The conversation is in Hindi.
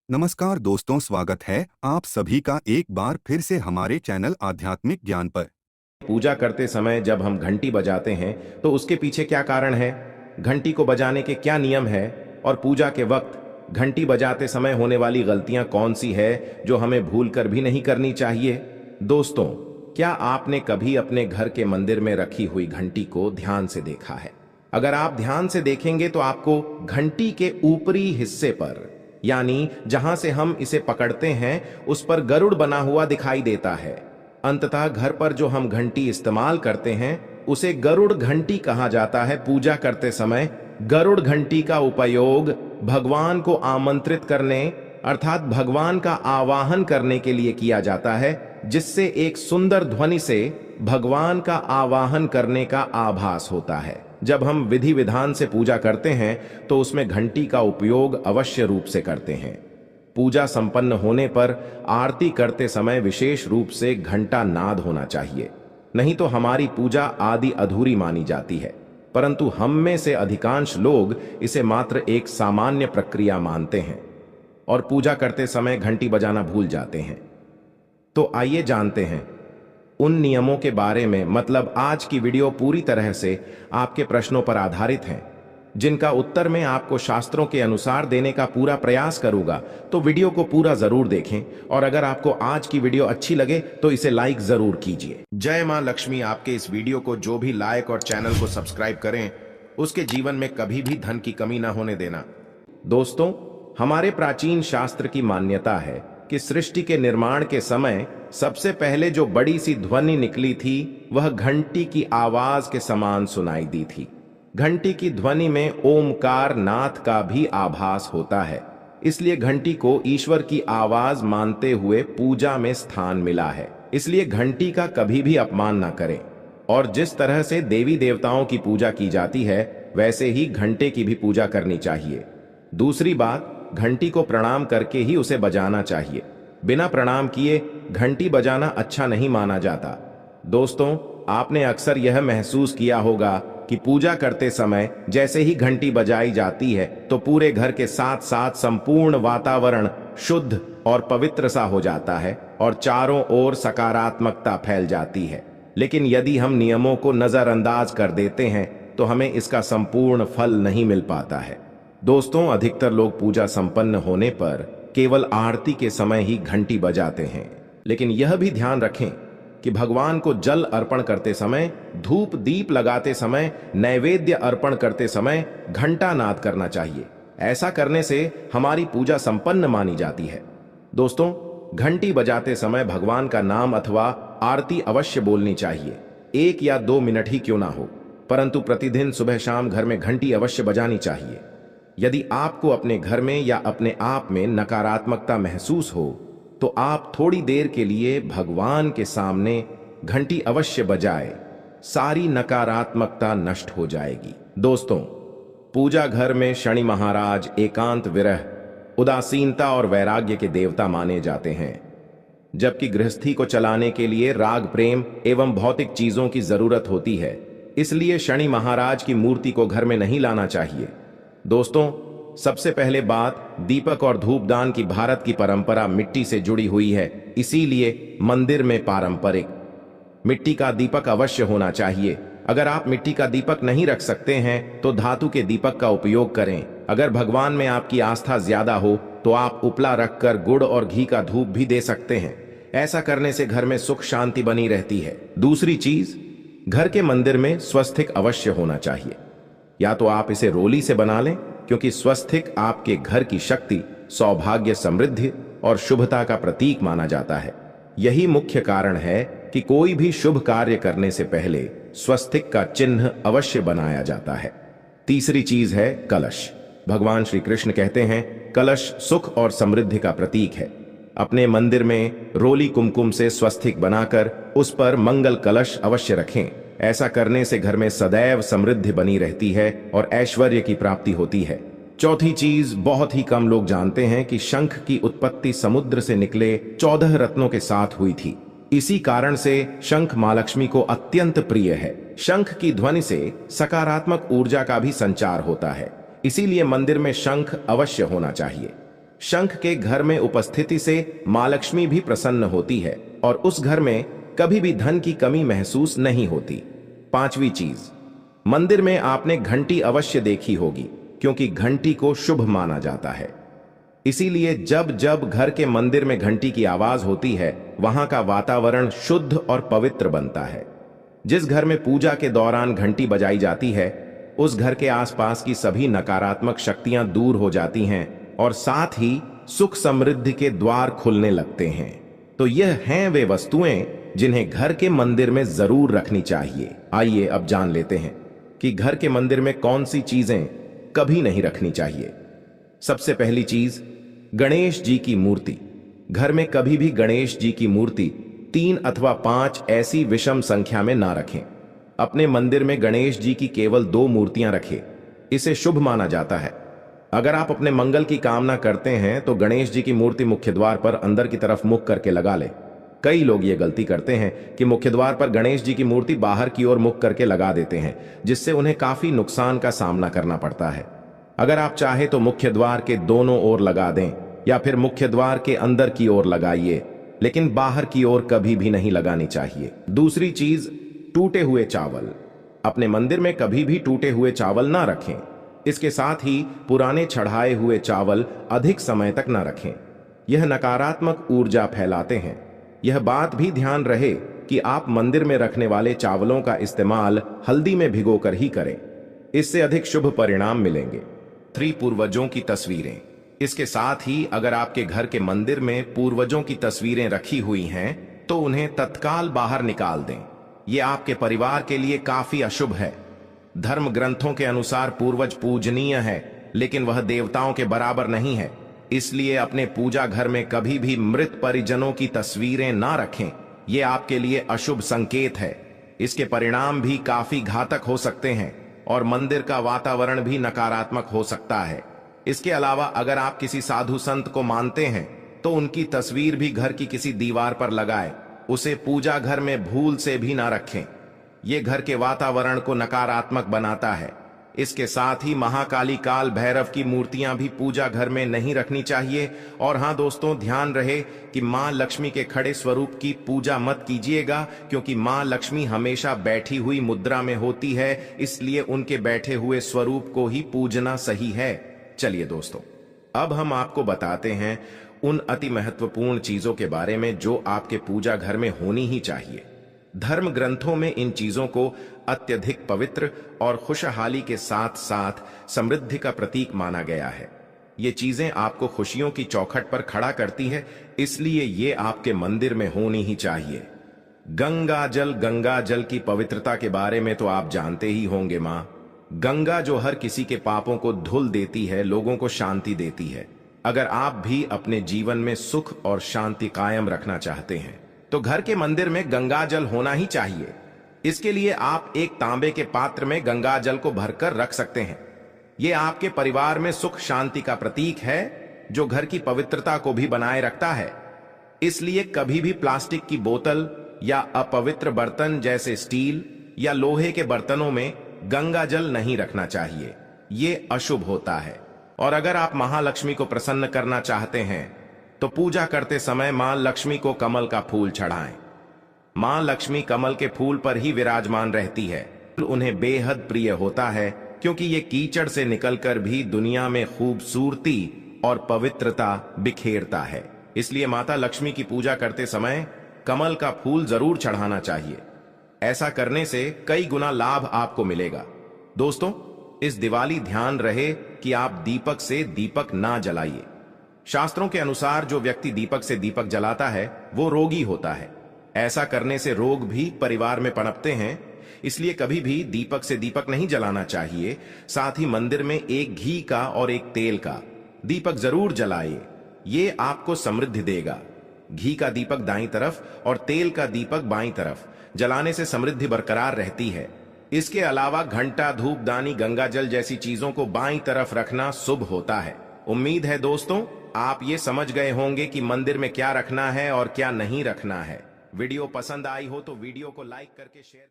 नमस्कार दोस्तों, स्वागत है आप सभी का एक बार फिर से हमारे चैनल आध्यात्मिक ज्ञान पर। पूजा करते समय जब हम घंटी बजाते हैं तो उसके पीछे क्या कारण है, घंटी को बजाने के क्या नियम है और पूजा के वक्त घंटी बजाते समय होने वाली गलतियां कौन सी है जो हमें भूल कर भी नहीं करनी चाहिए। दोस्तों, क्या आपने कभी अपने घर के मंदिर में रखी हुई घंटी को ध्यान से देखा है? अगर आप ध्यान से देखेंगे तो आपको घंटी के ऊपरी हिस्से पर, यानी जहां से हम इसे पकड़ते हैं, उस पर गरुड़ बना हुआ दिखाई देता है। अंततः घर पर जो हम घंटी इस्तेमाल करते हैं उसे गरुड़ घंटी कहा जाता है। पूजा करते समय गरुड़ घंटी का उपयोग भगवान को आमंत्रित करने अर्थात भगवान का आवाहन करने के लिए किया जाता है, जिससे एक सुंदर ध्वनि से भगवान का आवाहन करने का आभास होता है। जब हम विधि विधान से पूजा करते हैं तो उसमें घंटी का उपयोग अवश्य रूप से करते हैं। पूजा संपन्न होने पर आरती करते समय विशेष रूप से घंटा नाद होना चाहिए, नहीं तो हमारी पूजा आदि अधूरी मानी जाती है। परंतु हम में से अधिकांश लोग इसे मात्र एक सामान्य प्रक्रिया मानते हैं और पूजा करते समय घंटी बजाना भूल जाते हैं। तो आइए जानते हैं उन नियमों के बारे में। मतलब आज की वीडियो पूरी तरह से आपके प्रश्नों पर आधारित है, जिनका उत्तर मैं आपको शास्त्रों के अनुसार देने का पूरा प्रयास करूंगा। तो वीडियो को पूरा जरूर देखें और अगर आपको आज की वीडियो अच्छी लगे तो इसे लाइक जरूर कीजिए। जय मां लक्ष्मी आपके इस वीडियो को जो भी लाइक और चैनल को सब्सक्राइब करें, उसके जीवन में कभी भी धन की कमी ना होने देना। दोस्तों, हमारे प्राचीन शास्त्र की मान्यता है कि सृष्टि के निर्माण के समय सबसे पहले जो बड़ी सी ध्वनि निकली थी वह घंटी की आवाज के समान सुनाई दी थी। घंटी की ध्वनि में ओमकार नाथ का भी आभास होता है, इसलिए घंटी को ईश्वर की आवाज मानते हुए पूजा में स्थान मिला है। इसलिए घंटी का कभी भी अपमान ना करें और जिस तरह से देवी देवताओं की पूजा की जाती है वैसे ही घंटे की भी पूजा करनी चाहिए। दूसरी बात, घंटी को प्रणाम करके ही उसे बजाना चाहिए। बिना प्रणाम किए घंटी बजाना अच्छा नहीं माना जाता। दोस्तों, आपने अक्सर यह महसूस किया होगा कि पूजा करते समय जैसे ही घंटी बजाई जाती है तो पूरे घर के साथ साथ संपूर्ण वातावरण शुद्ध और पवित्र सा हो जाता है और चारों ओर सकारात्मकता फैल जाती है। लेकिन यदि हम नियमों को नजरअंदाज कर देते हैं तो हमें इसका संपूर्ण फल नहीं मिल पाता है। दोस्तों, अधिकतर लोग पूजा संपन्न होने पर केवल आरती के समय ही घंटी बजाते हैं, लेकिन यह भी ध्यान रखें कि भगवान को जल अर्पण करते समय, धूप दीप लगाते समय, नैवेद्य अर्पण करते समय घंटा नाद करना चाहिए। ऐसा करने से हमारी पूजा संपन्न मानी जाती है। दोस्तों, घंटी बजाते समय भगवान का नाम अथवा आरती अवश्य बोलनी चाहिए। 1 या 2 मिनट ही क्यों ना हो, परंतु प्रतिदिन सुबह शाम घर में घंटी अवश्य बजानी चाहिए। यदि आपको अपने घर में या अपने आप में नकारात्मकता महसूस हो तो आप थोड़ी देर के लिए भगवान के सामने घंटी अवश्य बजाए, सारी नकारात्मकता नष्ट हो जाएगी। दोस्तों, पूजा घर में शनि महाराज एकांत विरह, उदासीनता और वैराग्य के देवता माने जाते हैं, जबकि गृहस्थी को चलाने के लिए राग प्रेम एवं भौतिक चीजों की जरूरत होती है। इसलिए शनि महाराज की मूर्ति को घर में नहीं लाना चाहिए। दोस्तों, सबसे पहले बात, दीपक और धूपदान की भारत की परंपरा मिट्टी से जुड़ी हुई है, इसीलिए मंदिर में पारंपरिक मिट्टी का दीपक अवश्य होना चाहिए। अगर आप मिट्टी का दीपक नहीं रख सकते हैं तो धातु के दीपक का उपयोग करें। अगर भगवान में आपकी आस्था ज्यादा हो तो आप उपला रखकर गुड़ और घी का धूप भी दे सकते हैं। ऐसा करने से घर में सुख शांति बनी रहती है। दूसरी चीज, घर के मंदिर में स्वस्तिक अवश्य होना चाहिए। या तो आप इसे रोली से बना लें, क्योंकि स्वस्तिक आपके घर की शक्ति, सौभाग्य, समृद्धि और शुभता का प्रतीक माना जाता है। यही मुख्य कारण है कि कोई भी शुभ कार्य करने से पहले स्वस्तिक का चिन्ह अवश्य बनाया जाता है। तीसरी चीज है कलश। भगवान श्री कृष्ण कहते हैं कलश सुख और समृद्धि का प्रतीक है। अपने मंदिर में रोली कुमकुम से स्वस्तिक बनाकर उस पर मंगल कलश अवश्य रखें। ऐसा करने से घर में सदैव समृद्धि बनी रहती है और ऐश्वर्य की प्राप्ति होती है। चौथी चीज, बहुत ही कम लोग जानते हैं कि शंख की उत्पत्ति समुद्र से निकले 14 रत्नों के साथ हुई थी। इसी कारण से शंख मां लक्ष्मी को अत्यंत प्रिय है। शंख की ध्वनि से सकारात्मक ऊर्जा का भी संचार होता है, इसीलिए मंदिर में शंख अवश्य होना चाहिए। शंख के घर में उपस्थिति से मां लक्ष्मी भी प्रसन्न होती है और उस घर में कभी भी धन की कमी महसूस नहीं होती। पांचवी चीज, मंदिर में आपने घंटी अवश्य देखी होगी, क्योंकि घंटी को शुभ माना जाता है। इसीलिए जब जब घर के मंदिर में घंटी की आवाज होती है, वहां का वातावरण शुद्ध और पवित्र बनता है। जिस घर में पूजा के दौरान घंटी बजाई जाती है, उस घर के आसपास की सभी नकारात्मक शक्तियां दूर हो जाती हैं और साथ ही सुख समृद्धि के द्वार खुलने लगते हैं। तो यह हैं वे वस्तुएं जिन्हें घर के मंदिर में जरूर रखनी चाहिए। आइए अब जान लेते हैं कि घर के मंदिर में कौन सी चीजें कभी नहीं रखनी चाहिए। सबसे पहली चीज, गणेश जी की मूर्ति। घर में कभी भी गणेश जी की मूर्ति 3 अथवा 5 ऐसी विषम संख्या में ना रखें। अपने मंदिर में गणेश जी की केवल 2 मूर्तियां रखें, इसे शुभ माना जाता है। अगर आप अपने मंगल की कामना करते हैं तो गणेश जी की मूर्ति मुख्य द्वार पर अंदर की तरफ मुख करके लगा ले। कई लोग ये गलती करते हैं कि मुख्य द्वार पर गणेश जी की मूर्ति बाहर की ओर मुख करके लगा देते हैं, जिससे उन्हें काफी नुकसान का सामना करना पड़ता है। अगर आप चाहे तो मुख्य द्वार के दोनों ओर लगा दें या फिर मुख्य द्वार के अंदर की ओर लगाइए, लेकिन बाहर की ओर कभी भी नहीं लगानी चाहिए। दूसरी चीज, टूटे हुए चावल। अपने मंदिर में कभी भी टूटे हुए चावल ना रखें। इसके साथ ही पुराने चढ़ाए हुए चावल अधिक समय तक न रखें, यह नकारात्मक ऊर्जा फैलाते हैं। यह बात भी ध्यान रहे कि आप मंदिर में रखने वाले चावलों का इस्तेमाल हल्दी में भिगोकर ही करें, इससे अधिक शुभ परिणाम मिलेंगे। 3, पूर्वजों की तस्वीरें। इसके साथ ही अगर आपके घर के मंदिर में पूर्वजों की तस्वीरें रखी हुई हैं तो उन्हें तत्काल बाहर निकाल दें। यह आपके परिवार के लिए काफी अशुभ है। धर्म ग्रंथों के अनुसार पूर्वज पूजनीय है, लेकिन वह देवताओं के बराबर नहीं है। इसलिए अपने पूजा घर में कभी भी मृत परिजनों की तस्वीरें ना रखें। यह आपके लिए अशुभ संकेत है। इसके परिणाम भी काफी घातक हो सकते हैं और मंदिर का वातावरण भी नकारात्मक हो सकता है। इसके अलावा अगर आप किसी साधु संत को मानते हैं तो उनकी तस्वीर भी घर की किसी दीवार पर लगाएं। उसे पूजा घर में भूल से भी ना रखें। यह घर के वातावरण को नकारात्मक बनाता है। इसके साथ ही महाकाली काल भैरव की मूर्तियां भी पूजा घर में नहीं रखनी चाहिए। और हां दोस्तों, ध्यान रहे कि मां लक्ष्मी के खड़े स्वरूप की पूजा मत कीजिएगा, क्योंकि मां लक्ष्मी हमेशा बैठी हुई मुद्रा में होती है, इसलिए उनके बैठे हुए स्वरूप को ही पूजना सही है। चलिए दोस्तों, अब हम आपको बताते हैं उन अति महत्वपूर्ण चीजों के बारे में जो आपके पूजा घर में होनी ही चाहिए। धर्म ग्रंथों में इन चीजों को अत्यधिक पवित्र और खुशहाली के साथ साथ समृद्धि का प्रतीक माना गया है। ये चीजें आपको खुशियों की चौखट पर खड़ा करती है, इसलिए ये आपके मंदिर में होनी ही चाहिए। गंगा जल की पवित्रता के बारे में तो आप जानते ही होंगे। मां गंगा जो हर किसी के पापों को धुल देती है, लोगों को शांति देती है। अगर आप भी अपने जीवन में सुख और शांति कायम रखना चाहते हैं तो घर के मंदिर में गंगा जल होना ही चाहिए। इसके लिए आप एक तांबे के पात्र में गंगा जल को भरकर रख सकते हैं। यह आपके परिवार में सुख शांति का प्रतीक है, जो घर की पवित्रता को भी बनाए रखता है। इसलिए कभी भी प्लास्टिक की बोतल या अपवित्र बर्तन जैसे स्टील या लोहे के बर्तनों में गंगा जल नहीं रखना चाहिए। यह अशुभ होता है। और अगर आप महालक्ष्मी को प्रसन्न करना चाहते हैं तो पूजा करते समय मां लक्ष्मी को कमल का फूल चढ़ाएं। मां लक्ष्मी कमल के फूल पर ही विराजमान रहती है। उन्हें बेहद प्रिय होता है, क्योंकि ये कीचड़ से निकलकर भी दुनिया में खूबसूरती और पवित्रता बिखेरता है। इसलिए माता लक्ष्मी की पूजा करते समय कमल का फूल जरूर चढ़ाना चाहिए। ऐसा करने से कई गुना लाभ आपको मिलेगा। दोस्तों, इस दिवाली ध्यान रहे कि आप दीपक से दीपक ना जलाइए। शास्त्रों के अनुसार जो व्यक्ति दीपक से दीपक जलाता है वो रोगी होता है। ऐसा करने से रोग भी परिवार में पनपते हैं। इसलिए कभी भी दीपक से दीपक नहीं जलाना चाहिए। साथ ही मंदिर में एक घी का और एक तेल का दीपक जरूर जलाइए। ये आपको समृद्धि देगा। घी का दीपक दाईं तरफ और तेल का दीपक बाईं तरफ जलाने से समृद्धि बरकरार रहती है। इसके अलावा घंटा, धूपदानी, गंगा जल जैसी चीजों को बाईं तरफ रखना शुभ होता है। उम्मीद है दोस्तों आप ये समझ गए होंगे कि मंदिर में क्या रखना है और क्या नहीं रखना है। वीडियो पसंद आई हो तो वीडियो को लाइक करके शेयर